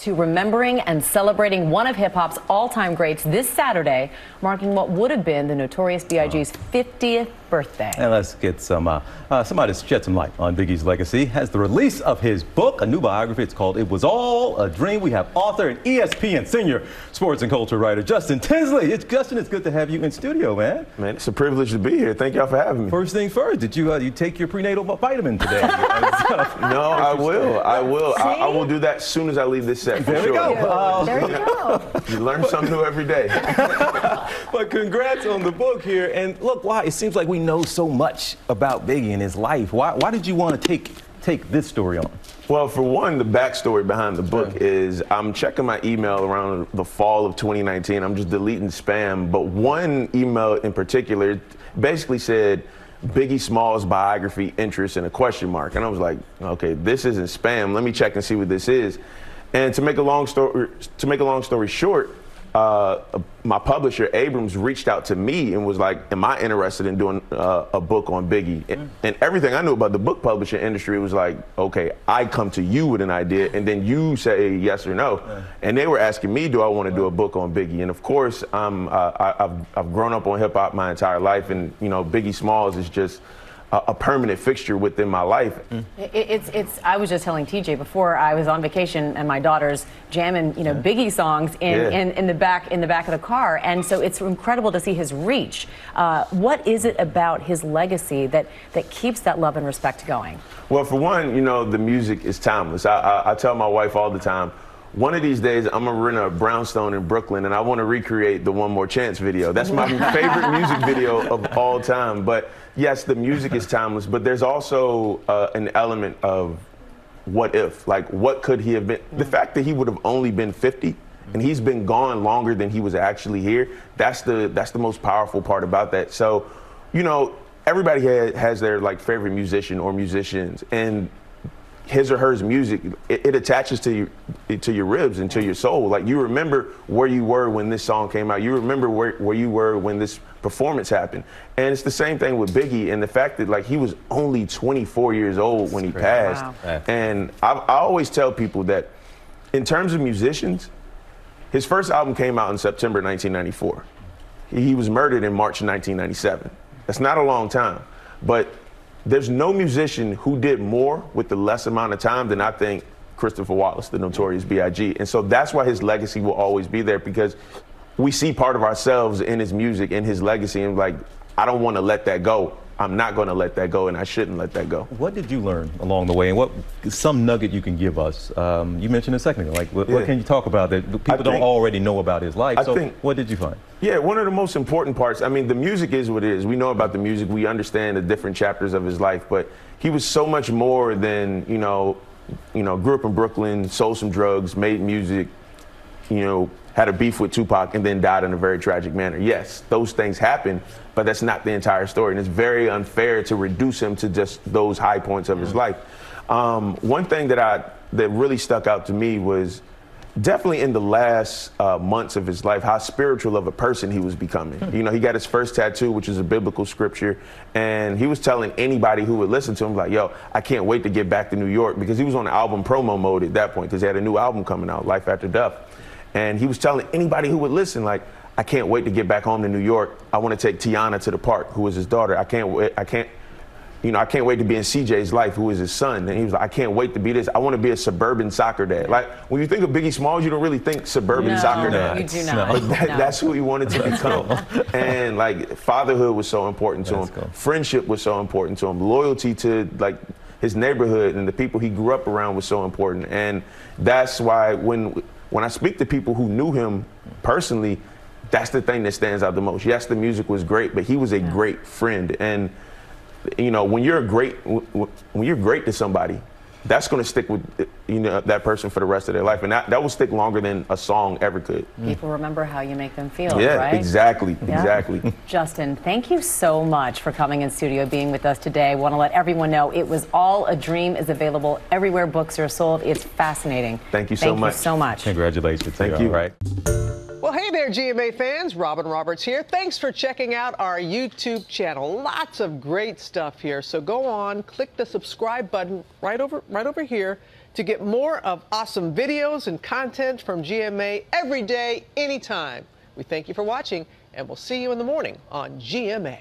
to remembering and celebrating one of hip-hop's all-time greats this Saturday, marking what would have been the Notorious B.I.G.'s 50th birthday. And let's get somebody to shed some light on Biggie's legacy. Has the release of his book, a new biography. It's called It Was All a Dream. We have author and ESPN senior sports and culture writer Justin Tinsley. Justin, it's good to have you in studio, man. Man, it's a privilege to be here. Thank y'all for having me. First thing first, did you take your prenatal vitamin today? No, I will. I will do that as soon as I leave this set. There we go. There you go. You learn something new every day. But congrats on the book here. And look, why it seems like we know so much about Biggie and his life. Why did you want to take this story on? Well, for one, the backstory behind the book is I'm checking my email around the fall of 2019. I'm just deleting spam. But one email in particular basically said, Biggie Smalls biography, interest, and a question mark. And I was like, okay, this isn't spam. Let me check and see what this is. And to make a long story short, my publisher Abrams reached out to me and was like, am I interested in doing a book on Biggie? And everything I knew about the book publishing industry was like, okay, I come to you with an idea and then you say yes or no. And they were asking me, do I want to do a book on Biggie? And of course, I've grown up on hip hop my entire life, and you know, Biggie Smalls is just a permanent fixture within my life. I was just telling TJ before I was on vacation and my daughter's jamming, you know, Biggie songs in the back of the car, and so it's incredible to see his reach. What is it about his legacy that keeps that love and respect going? Well, for one, you know, the music is timeless. I tell my wife all the time, one of these days, I'm gonna rent a brownstone in Brooklyn and I wanna recreate the One More Chance video. That's my favorite music video of all time. But yes, the music is timeless, but there's also an element of what if, like what could he have been? The fact that he would have only been 50 and he's been gone longer than he was actually here, that's the most powerful part about that. So, you know, everybody has their like favorite musician or musicians, and his or her music, it attaches to your ribs and to your soul. Like, you remember where you were when this song came out. You remember where you were when this performance happened. And it's the same thing with Biggie, and the fact that like he was only 24 years old when he passed. Wow. And I always tell people that in terms of musicians, his first album came out in September 1994. He was murdered in March 1997. That's not a long time, but there's no musician who did more with the less amount of time than I think Christopher Wallace, the Notorious B.I.G. And so that's why his legacy will always be there, because we see part of ourselves in his music, in his legacy, and like, I don't want to let that go. I'm not going to let that go, and I shouldn't let that go. What did you learn along the way, and what some nugget you can give us? You mentioned a second ago, like what can you talk about that people don't already know about his life? What did you find? Yeah, one of the most important parts, I mean, the music is what it is. We know about the music. We understand the different chapters of his life, but he was so much more than, you know, grew up in Brooklyn, sold some drugs, made music, you know, had a beef with Tupac, and then died in a very tragic manner. Yes, those things happen, but that's not the entire story. And it's very unfair to reduce him to just those high points of his life. One thing that really stuck out to me was definitely in the last months of his life, how spiritual of a person he was becoming. You know, he got his first tattoo, which is a biblical scripture, and he was telling anybody who would listen to him, like, yo, I can't wait to get back to New York, because he was on the album promo mode at that point, because he had a new album coming out, Life After Death. And he was telling anybody who would listen, like, I can't wait to get back home to New York. I want to take Tiana to the park, who is his daughter. I can't wait to be in CJ's life, who is his son. And he was like, I can't wait to be this. I want to be a suburban soccer dad. Like, when you think of Biggie Smalls, you don't really think suburban soccer dad. You do not. That's who he wanted to become. And like, fatherhood was so important to him. Friendship was so important to him. Loyalty to like his neighborhood and the people he grew up around was so important. And that's why when I speak to people who knew him personally, that's the thing that stands out the most. Yes, the music was great, but he was a great friend. And you know, when you're great to somebody, that's going to stick with, you know, that person for the rest of their life, and that will stick longer than a song ever could. People remember how you make them feel, yeah, right? Exactly, exactly. Justin, thank you so much for coming in studio, being with us today. I want to let everyone know It Was All a Dream is available everywhere books are sold. It's fascinating. Thank you so much. Thank you so much. Congratulations. Thank you. All right. Well, hey there, GMA fans. Robin Roberts here. Thanks for checking out our YouTube channel. Lots of great stuff here. So go on, click the subscribe button right over here. to get more of awesome videos and content from GMA every day, anytime. We thank you for watching, and we'll see you in the morning on GMA.